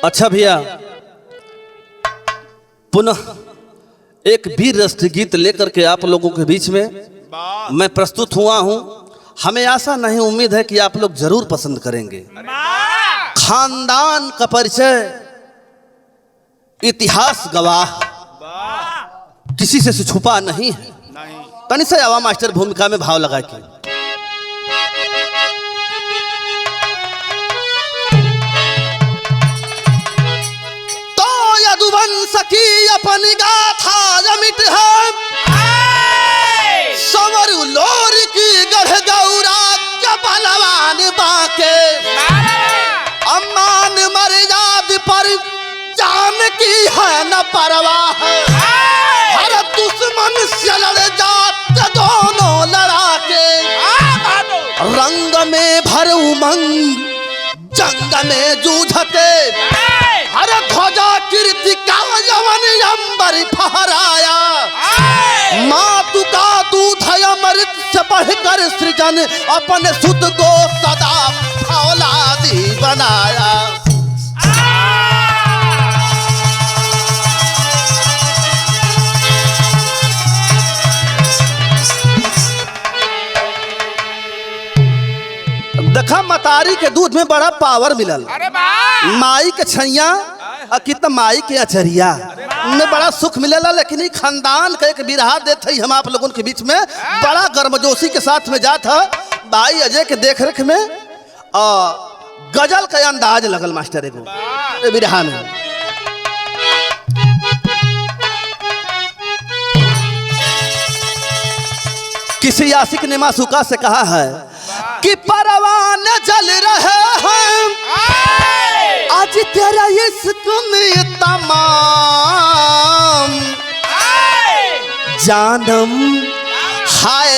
अच्छा भैया, पुनः एक वीर राष्ट्र गीत लेकर के आप लोगों के बीच में मैं प्रस्तुत हुआ हूं। हमें आशा नहीं, उम्मीद है कि आप लोग जरूर पसंद करेंगे। खानदान का परिचय इतिहास गवाह, किसी से छुपा नहीं है। तनी से आवा मास्टर भूमिका में भाव लगा के। तो यदुवंश की अपनी गाथा जमित है, संवर लोर की गढ़ गौरा के बलवान बाके, अम्मान मर्याद पर जान की है न परवाह। हर दुश्मन से लड़ जाते दोनों लड़ा के, रंग में भर उमंग जंग में जूझते, हर ध्वजा कीर्ति का यवन अंबर फहराया। मातु का दूध अमृत से बढ़कर सृजन, अपने सुत को सदा औलादी बनाया। देखा, मतारी के दूध में बड़ा पावर मिलल। माई के छैया कितना माई के अचरिया में बड़ा सुख मिलेला। लेकिन खानदान का एक बिरहा देते हम आप लोगों के बीच में बड़ा गर्मजोशी के साथ में जात है। भाई अजय के देख रेख में गजल का अंदाज लगल मास्टर एगो बिरहा में। किसी आशिक ने मासूका से कहा है कि परवाने जल रहे हैं आज तेरा इश्क में तमाम, जानम हाय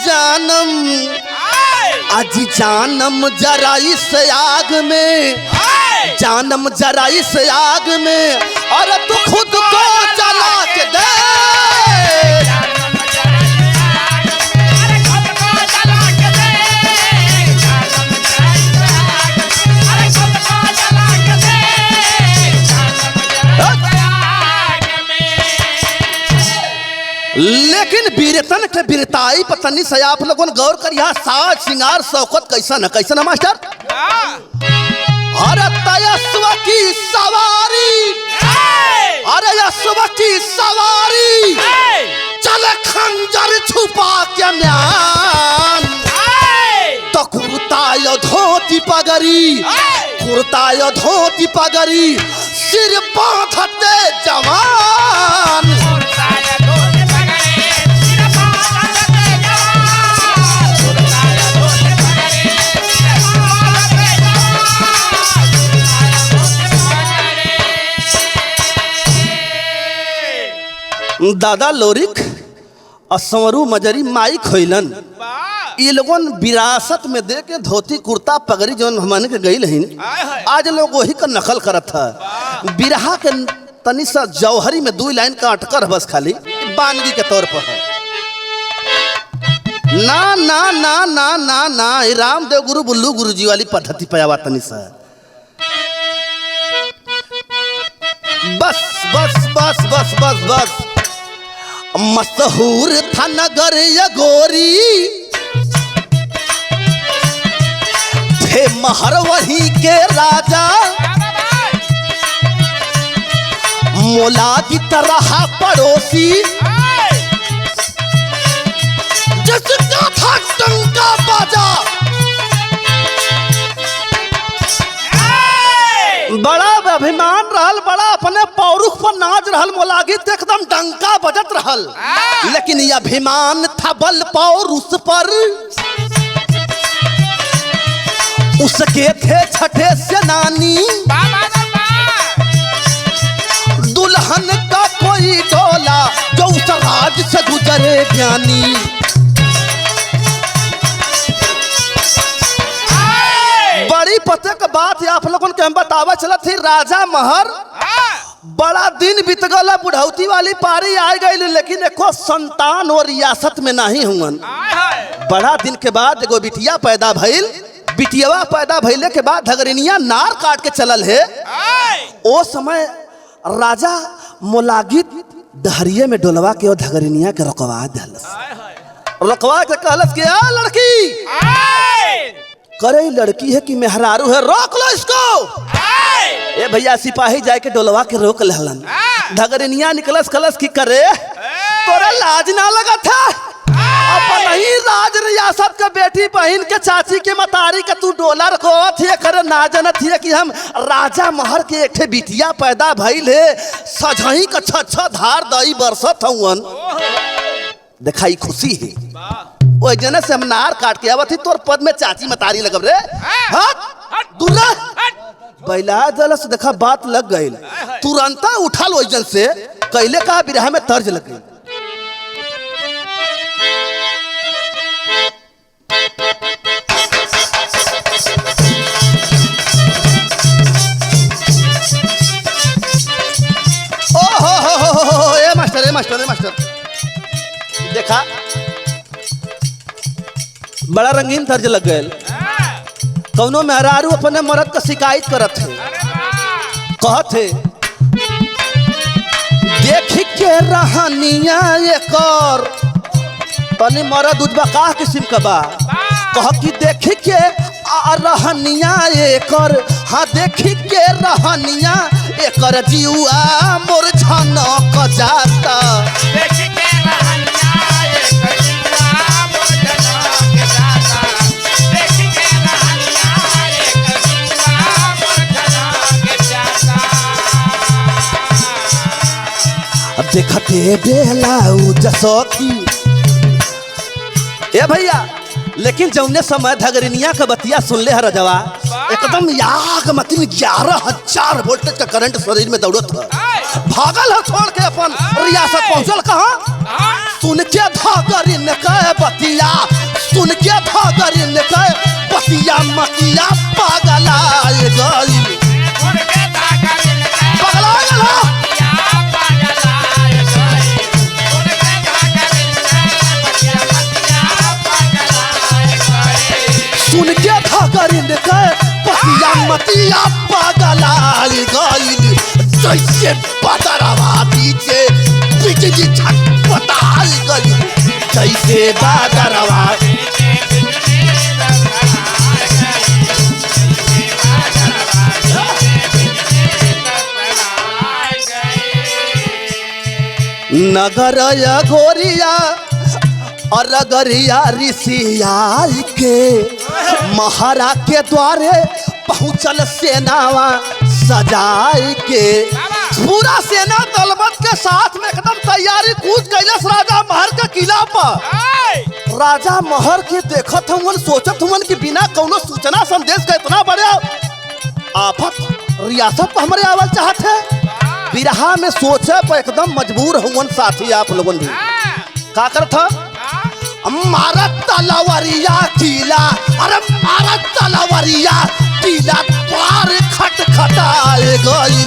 जानम, आज जानम जरा इस आग में, जानम जरा इस आग में, और तू खुद को जला के दे। लेकिन वीरतन के वीरताई पतनी से आप लोगों ने गौर कर, यहाँ साज श्रृंगार शौकत कैसन है, कैसन है मास्टर? अरे तयस्व की सवारी, अरे यस्व की सवारी, चले खंजर छुपा के म्यान, तो कुर्ता यो धोती पगड़ी, कुर्ता यो धोती पगड़ी, सिर बांधते जवान। दादा लोरिक और संवरू मजरी माई खोइलन, ये लोगों विरासत में दे के धोती कुर्ता पगड़ी जो हमने के गई नहीं, आज लोग वही का नकल करत है। बिरहा के तनी सा जौहरी में 2 लाइन का अटकर बस खाली बानगी के तौर पर है। ना ना ना ना ना ना, रामदेव गुरु बुल्लू गुरु जी वाली पद्धति पे आवा तनी सा। बस बस बस बस बस बस, मशहूर था नगर या गोरी, थे महर वही के राजा, मोला की तरह पड़ोसी, जिसका था टंका बाजा। बड़ा अभिमान रहल, बड़ा अपने पौरुख पर नाज रहल, मोलागित एकदम डंका बजत रहल। लेकिन यह अभिमान था बल पौरुष पर, उसके थे छठे सेनानी, दुल्हन का कोई डोला जो उस राज से गुजरे ज्ञानी। बड़ी पते का बात आप लोगों के हम बतावा चला थी। राजा महर बड़ा दिन बीत गला, बुढ़ौती वाली पारी आ गई, लेकिन एको संतान और रियासत में नहीं हुआ। बड़ा दिन के बाद एगो बिटिया पैदा भइल, बिटियावा पैदा भइले के बाद धगरिनिया नार काट के चलल है। ओ समय राजा मोलागित डहरिये में डोलवा के धगरिनिया के रोकवा दिलस। रोकवा के कहलस कि आ लड़की करे लड़की है कि मेहरारू है, रोक लो इसको। ए भैया सिपाही जाए के डोलवा के रोक लेहलन। धगरिनिया निकलस कलस की करे तोरा लाज ना लगा था अपन ही राज रियासत के बेटी बहन के चाची के मतारी के तू डोलर को थे करे ना जानत थे कि हम राजा महर के एक बिटिया पैदा भइल है सजही का छछा धार दई बरसत हवन। दिखाई खुशी है ओ जने से हम नार काट के आवत ही तोर पद में चाची मतारी लगब रे। हट दूल्हा बैला दलस देखा बात लग गई तुरंत उठल ओ जन से कैले का बिरहा में तर्ज लग गई। ए मास्टर देखा बड़ा रंगीन तर्ज लग गए। कौनो मेहरारू अपने मर्द का शिकायत करत है, कहत है देख के रहनिया एकर तनी मर्द उजबा का किस्म का बा। कह कि देख के रहनिया एकर, हाँ देख के रहनिया एकर जीवा मोर झनक जाता। देखते बेला जसोकी ए भैया लेकिन जौने समय धगरिनिया का बतिया सुन ले रजवा एकदम याग मतिन 11,000 वोल्टेज का करंट शरीर में दौड़त है। भागल है छोड़ के अपन रियासत पहुंचल कहाँ। सुन के धगरिन के बतिया, सुन के धगरिन के बतिया मतिया पागला गई पगला गला। सुन के धगरिन के बतिया मतिया पागला गई जैसे बदरवा पीछे बिजली छटपटा गई जैसे बदरवा। नगर घोरिया और रगरिया ऋषिया के महारा के द्वारे पहुंचल सेनावा सजाए के। पूरा सेना दलबत के साथ में एकदम तैयारी कूद कैलस राजा महर के किला पर। राजा महर के देखत हुन सोचत हुन कि बिना कौनो सूचना संदेश का इतना बड़े आफत रियासत पर हमारे आवल चाहत है। बिरहा में सोचे पर एकदम मजबूर हुन साथी आप लोगन भी का करत मारा तलवारिया किला, अरे मारा तलवारिया किला द्वार खटखटाए गई।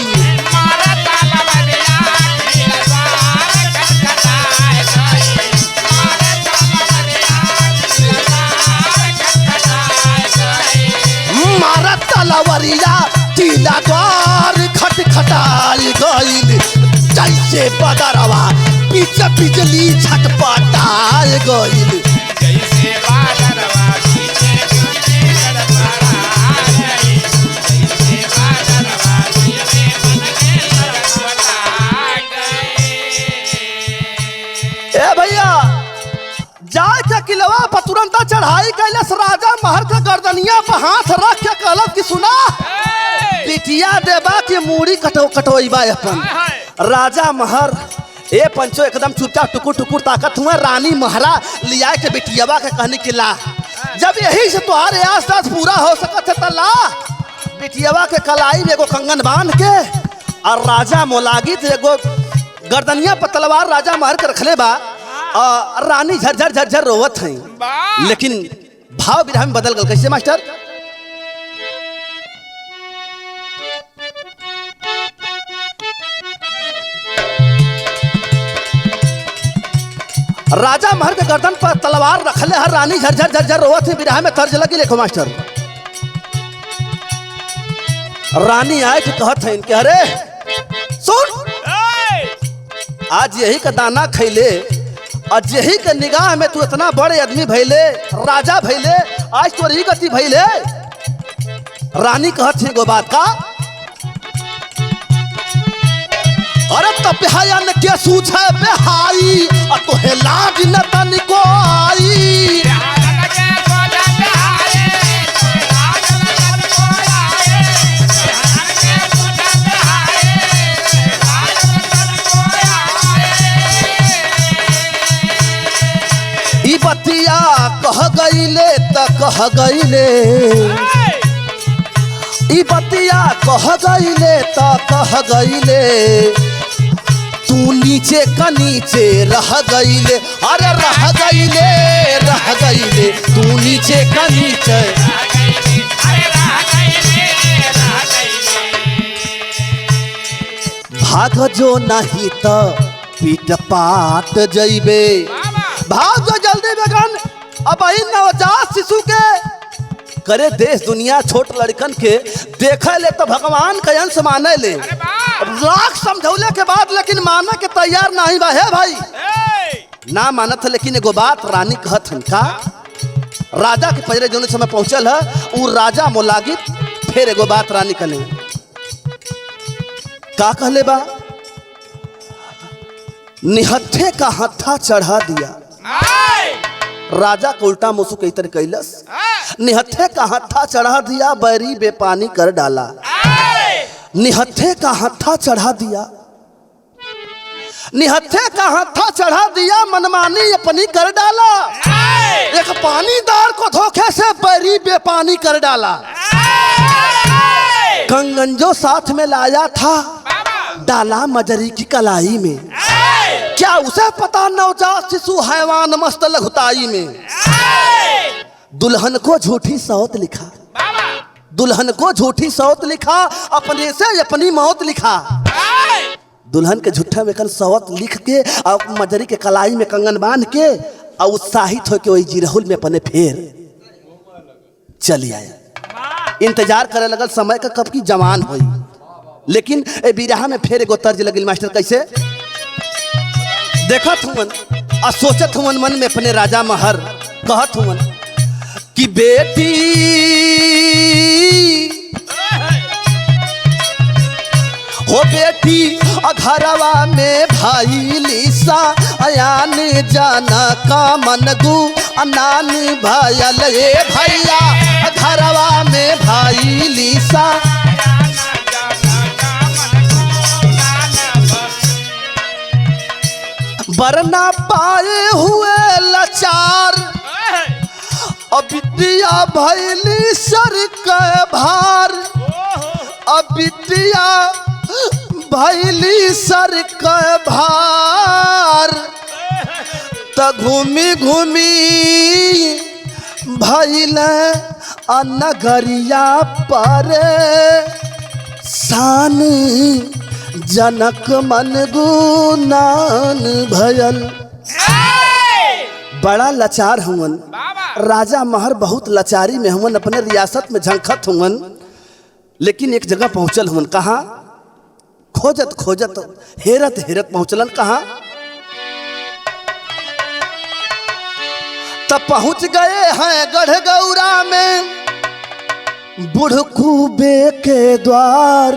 मारा तलवारिया किला द्वार खटखटाए गई जैसे बदरवा पीछे बिजली छटपटाए गई। जैसे बदरवा पीछे बिजली छटपटाए गई, जैसे बदरवा पीछे बिजली छटपटाए गई। ए भैया जाए के किलवा पर तुरंत चढ़ाई कैलस राजा महर के गर्दनिया पर हाथ रख के कहलत कि सुना बिटिया देबा के मूड़ी कटोइबा अपन। राजा महर ए पंचो एकदम चुपचाप टुकुर टुकुर ताकत हुआ। रानी महरा लिया के बिटियावा के कहने के ला जब यही से तुम्हारे आसपास पूरा हो सकत है तला बिटियावा के कलाई में एगो कंगन बांध के और राजा मोलागित एगो गर्दनिया पर तलवार राजा महर के रखले बा। रानी झरझर झरझर रोवत है लेकिन भाव बिरहा में बदल गल। कैसे मास्टर? राजा महर के गर्दन पर तलवार रखले हर रानी झरझर झरझर रोवत है। बिरहा में तर्ज लगी देखो मास्टर। रानी आए के कहत है इनके, अरे सुन, आज यही का दाना खैले और यही के निगाह में तू इतना बड़े आदमी भैले, राजा भैले, आज तो रही गति भैले। रानी कहत है गो बात का, अरे तो बेहाया ने क्या सूझे बेहाई और तो है लाज न तनिको आई। ई बतिया कह गईले त कह गईले, ई बतिया कह गईले त कह गईले, तू नीचे का नीचे रह गईले, अरे रह गईले रह गईले, तू नीचे का नीचे। भाग जो नहीं तो पीट पाट जइबे, भाग जो जल्दी बेगन। अब नवजात शिशु के करे देश दुनिया छोट लड़कन के देखे ले तो भगवान का अंश माने ले, लाख समझौले के बाद लेकिन माना के तैयार नहीं बा है भाई, ना मानत है। लेकिन एगो बात रानी कहत हन का, राजा के पजरे जोने समय पहुंचल है उ राजा मोलागित, फिर एगो बात रानी कहले का कहले बा, निहत्थे का हत्था चढ़ा दिया। राजा को उल्टा मुसु कई तरह कैलस, निहत्थे का हत्था चढ़ा दिया, बैरी बेपानी कर डाला। निहत्थे का हत्था चढ़ा दिया, निहत्थे का हत्था चढ़ा दिया, मनमानी अपनी कर डाला। एक पानीदार को धोखे से बैरी बेपानी कर डाला। कंगन जो साथ में लाया था डाला मजरी की कलाई में, क्या उसे पता नवजात शिशु हैवान मस्त लघुताई में। दुल्हन को झूठी सौत लिखा, दुल्हन को झूठी सौत लिखा, अपने से अपनी मौत लिखा। दुल्हन के झूठा में सौत लिख के और मजरी के कलाई में कंगन बांध के और उत्साहित होकर वही जिरहुल में अपने फेर चली आया। इंतजार करे लगल समय का कब की जवान हुई, लेकिन ए बिरहा में फिर एगो तर्ज लगिल मास्टर कैसे देखत हुवन और सोचत हुवन मन में अपने राजा महर, कहत हुवन कि बेटी हो बेटी घरवा में भाई लीसा अयान जाना का मनगु अनान भायल, ए भैया घरवा में भाई लीसा। वरना पाए हुए लाचार अबिटिया भैली सर के भार, अबिटिया भैली सर के भार। त घूमी घूमी भैल नगरिया पर शान, जनक मन गुनान भयल। बड़ा लाचार हुवन राजा महर, बहुत लाचारी में हुवन, अपने रियासत में झंखत हुवन। लेकिन एक जगह पहुंचल हुवन, कहा खोजत खोजत हेरत हेरत पहुंचलन, कहा तब पहुंच गए हैं गढ़गौरा में बुढ़कूबे के द्वार।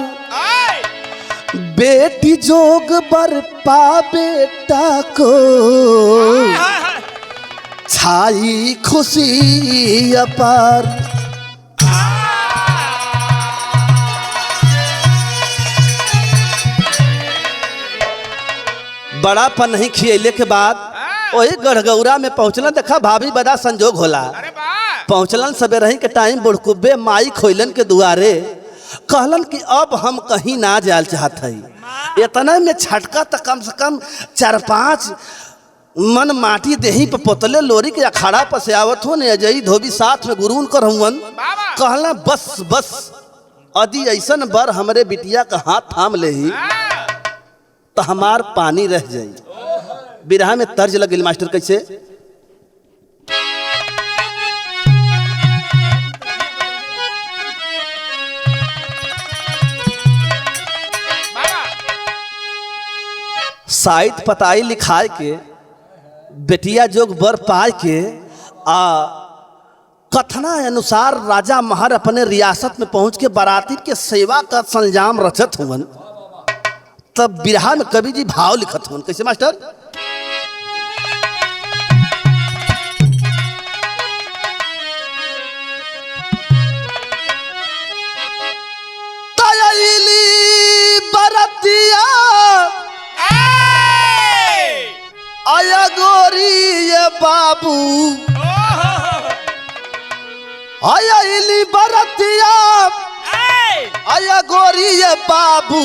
बेटी जोग बर पा बेटा को छाई खुशी अपार। बड़ा पन नहीं खियले के बाद वही गढ़गौरा में पहुंचलन, देखा भाभी बड़ा संजोग होला। पहुंचलन सबेरे के टाइम बुढ़कुब्बे माई खोइलन के दुआरे, कहलन कि अब हम कहीं ना जाल चाहत है। इतना में छटका तक कम से कम 4-5 मन माटी देही पे पोतले लोरी के अखाड़ा पर से आवत हो ने, अजई धोबी साथ में गुरून कर हुवन। कहला बस बस यदि ऐसन बर हमरे बिटिया का हाथ थाम ले ही तो हमार पानी रह जाई। बिरहा में तर्ज लगिल मास्टर कैसे, साहित्य पताई लिखाए के बेटिया जोग बर पाए के आ कथना अनुसार राजा महर अपने रियासत में पहुंच के बाराती के सेवा का संजाम रचत हुवन। तब बिरहा में कवि जी भाव लिखत हुवन। कैसे मास्टर? बरतिया आया गोरी ये बाबू आया इली बरतिया आया गोरी ये बाबू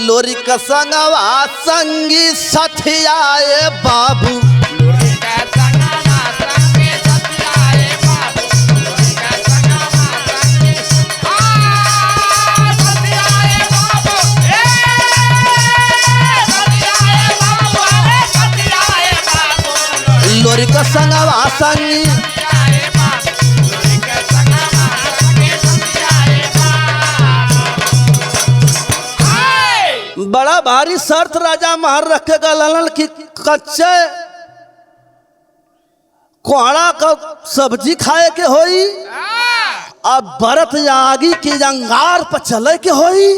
लोरी का संगवा संगी सथिया ये बाबू लोरी का संगवा संगी बड़ा भारी शर्त राजा महर रखेगा ललन की कच्चे कोहड़ा का सब्जी खाए के होई अब भरत यागी की अंगार पर चले के होई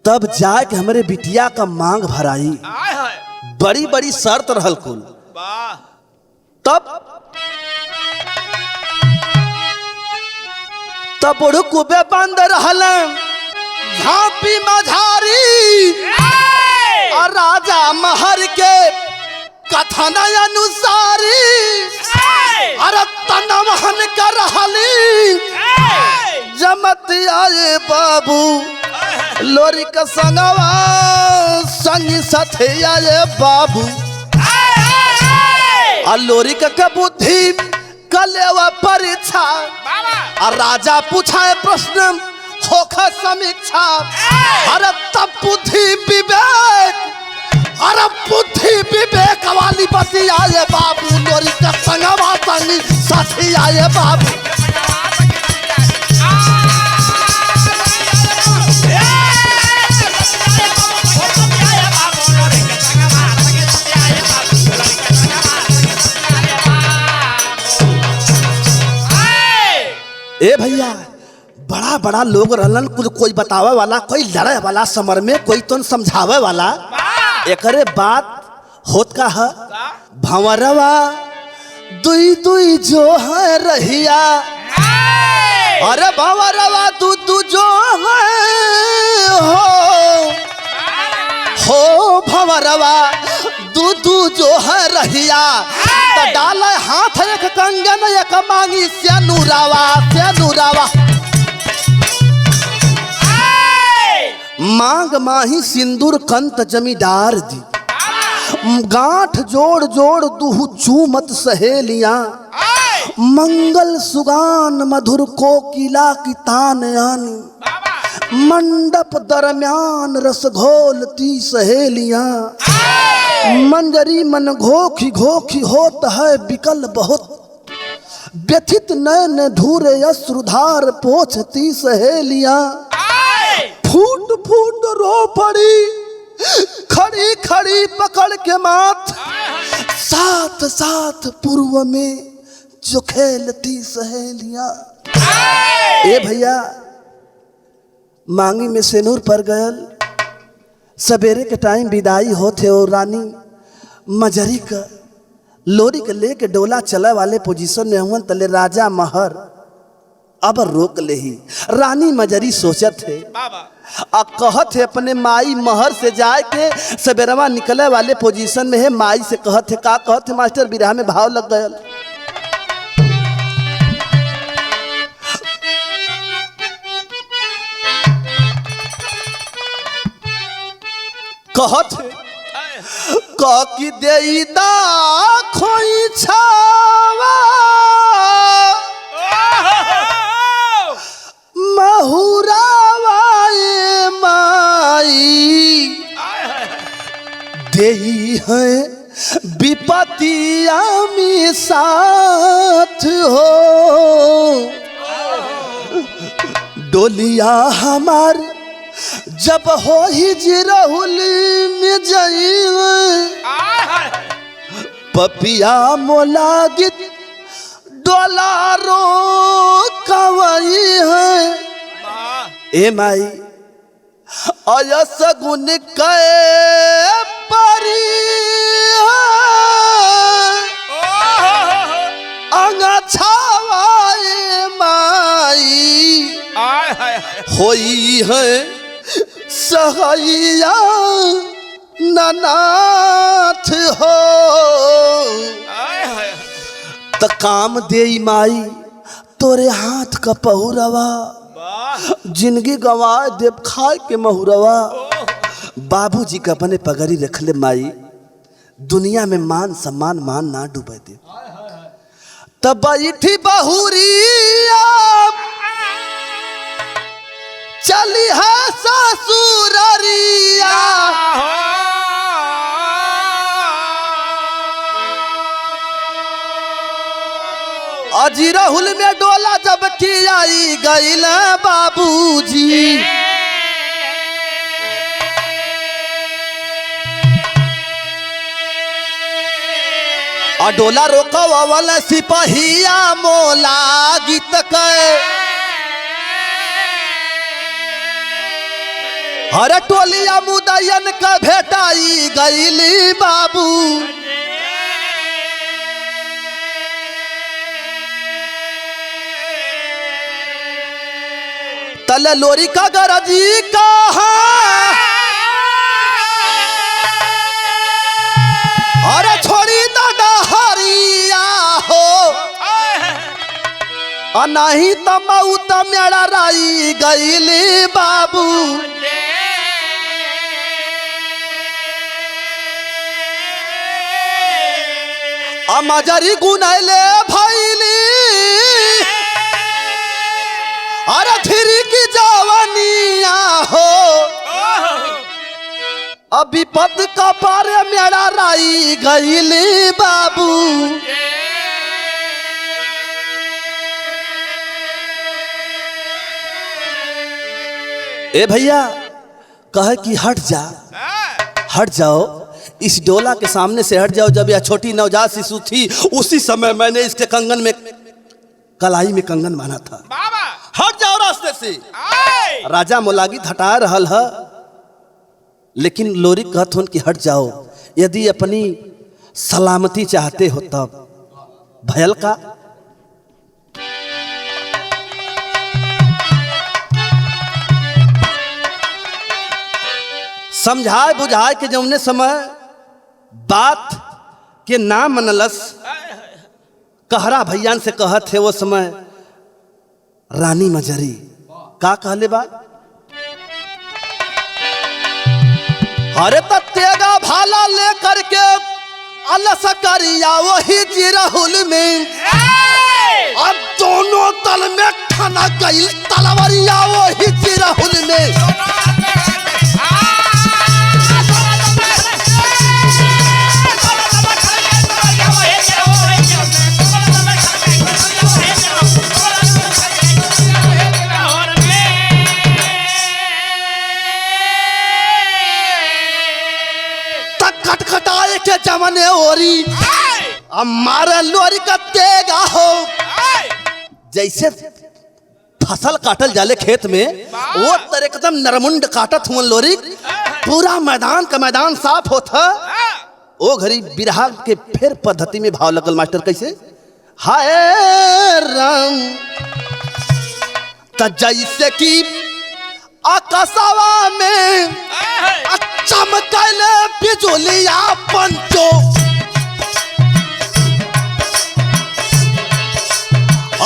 तब जाके हमारे बिटिया का मांग भराई। बड़ी बड़ी शर्त रहल कुल। तब बुढ़ कुबे बंद रहल झांपी मझारी और राजा महर के कथन अनुसारी अरे तनमहन कर रहली जमत आए बाबू लोरी का संगवा संगी साथे आए बाबू और लोरी का बुद्धि कलेवा परीक्षा और राजा पूछाए प्रश्न होखा समीक्षा अरे तब बुद्धि विवेक वाली बती आए बाबू लोरी का संगवा संगी साथी आए बाबू। ए भैया बड़ा बड़ा लोग रहलन कोई बतावे वाला कोई लड़े वाला समर में कोई तो समझावे वाला। एकरे बात होत का है भंवरवा दुई दुई जो है रहिया अरे भंवरवा दू जो है हो भंवरवा दू जो है रहिया तो डाले हाथ एक कंगन एक मांगी से नूरावा मांग माही सिंदूर कंत जमीदार दी गांठ जोड़ जोड़ दुहु चूमत सहेलियां मंगल सुगान मधुर कोकिला की तान आनी मंडप दरम्यान रस घोलती सहेलियां मंजरी मन घोखी घोखी होत है बिकल बहुत व्यथित नैन धूरे अश्रुधार पोछती सहेलियां फूट फूट रो पड़ी खड़ी खड़ी पकड़ के माथ साथ साथ पूर्व में जो खेलती सहेलियां। ए भैया मांगी में सेनूर पर गयल सवेरे के टाइम विदाई होते और रानी मजरी का लोरी के लेके डोला चला वाले पोजीशन में हुआ तले राजा महर अब रोक ले ही रानी मजरी सोचत है आ कहत है अपने माई महर से जाए के सवेरवा निकले वाले पोजीशन में है माई से कहत है का कहत है मास्टर बिरहा में भाव लग गया कहत है कह की देईदा खोई छावा महुरावा ए माई देई है विपतिया में साथ हो डोलिया हमार जब हो ही जिरहुल में जाई पपिया मोला गित डोलारो कवई है ए माई अयस गुण के परी अंगा छावाए माई होई है सहैया ननाथ हो त काम दे माई तोरे हाथ का पहुरवा जिंदगी गवा देव खाए के महुरवा बाबूजी का अपने पगड़ी रख ले माई दुनिया में मान सम्मान मान ना डूबे दे तब बैठी बहुरिया चली है ससुररिया अजी राहुल में डोला जब की आई गईल बाबूजी डोला रोकवल सिपहिया मोला गीत के हर टोलिया मुदयन का भेटाई गईली बाबू तल लोरी का गरजी कहा अरे छोड़ी डहरिया हो नहीं तमऊ तमेड़ा राई गईली बाबू अमजरी गुनैले भैली अरे फिरी की जवानिया हो अभी पद का पारे मेरा राई गईली बाबू ए भैया कहे कि हट जाओ इस डोला के सामने से हट जाओ। जब यह छोटी नवजात शिशु थी उसी समय मैंने इसके कंगन में कलाई में कंगन बांधा था। हट जाओ रास्ते से। राजा मोलागी हटा रहल है लेकिन लोरी कहत होन कि हट जाओ यदि अपनी सलामती चाहते हो तब भयल का समझाए बुझाए के जौने समय बात के ना मनलस कहरा भैयान से कहत थे वो समय रानी मजरी का कहले बा अरे तेगा भाला ले करके अलस करिया वही जिरहुल में अब दोनों तल में ठना गई तलवरिया वही जिरहुल में खटखटाए के जमने ओरी हमारा लोरी का तेगा हो जैसे फसल काटल जाले खेत में वो तरह एकदम नरमुंड काटत हुआ लोरी पूरा मैदान का मैदान साफ होता वो घड़ी बिरहा के फिर पद्धति में भाव लगल मास्टर कैसे हाय राम त जैसे कि आकाशवा में चमकल बिजुलिया पंचो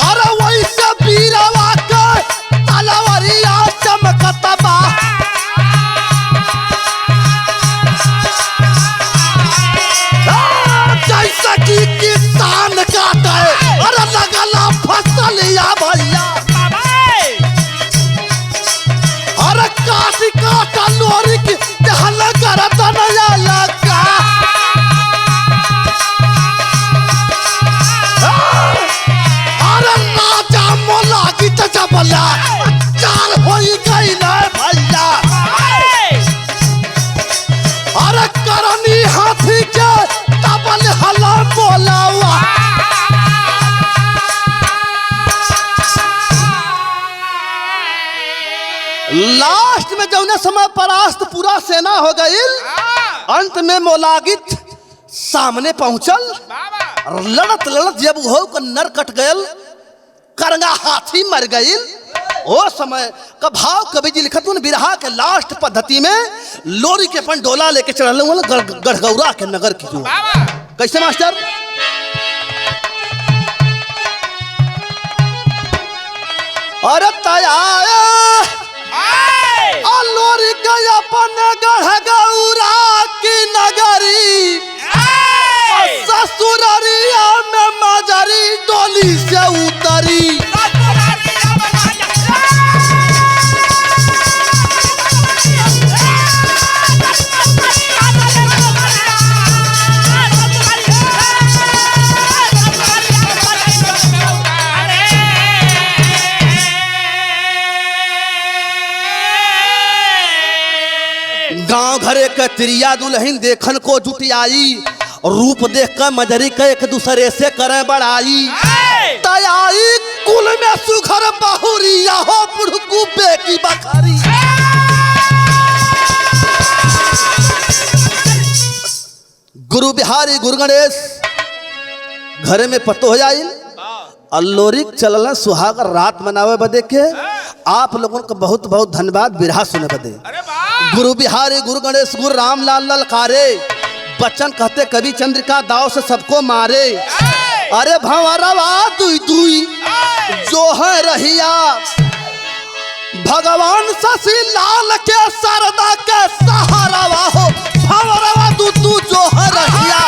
और वैसे बीरवा का तलवरिया चमकतबा जैसे कि किसान काटे और लगला फसलिया भैया और काटी काटा लोरी की हल करता नया लगा अरे राजा मोला की चचा बोला चाल होई गई ना भैया लास्ट में जौने समय परास्त पूरा सेना हो गई, अंत में मोलागित सामने पहुंचल। लड़त लड़त जब हो का नर कट गयल, करंगा हाथी मर गई। ओ समय का भाव कवि जी लिखत बिरहा के लास्ट पद्धति में लोरी के अपन डोला लेके चढ़ल गढ़गौरा के नगर की जो। कैसे मास्टर? अरे तया लोरी गई अपन गढ़गौरा की नगरी, ससुररिया में मजरी डोली से उतरी। गांव घरे के त्रिया दुल्हन देखन को जुटियाई, रूप देख कर मजरी के एक दूसरे से करे बड़ाई। तयाई कुल में सुघर बहुरिया हो बुढ़कू बेकी बखारी। गुरु बिहारी गुरु गणेश घरे में पतो हो जाई। अल्लोरिक चलना सुहाग रात मनावे बदे के आप लोगों को बहुत बहुत धन्यवाद बिरहा सुने बदे। गुरु बिहारी गुरु गणेश गुरु रामलाल ललकारे, बच्चन कहते कवि चंद्रिका दाव से सबको मारे। अरे भंवरवा दुई दुई जो है रहिया, भगवान शशि लाल के सरदा के सहारा हो। भंवरवा दू दू जो है रहिया।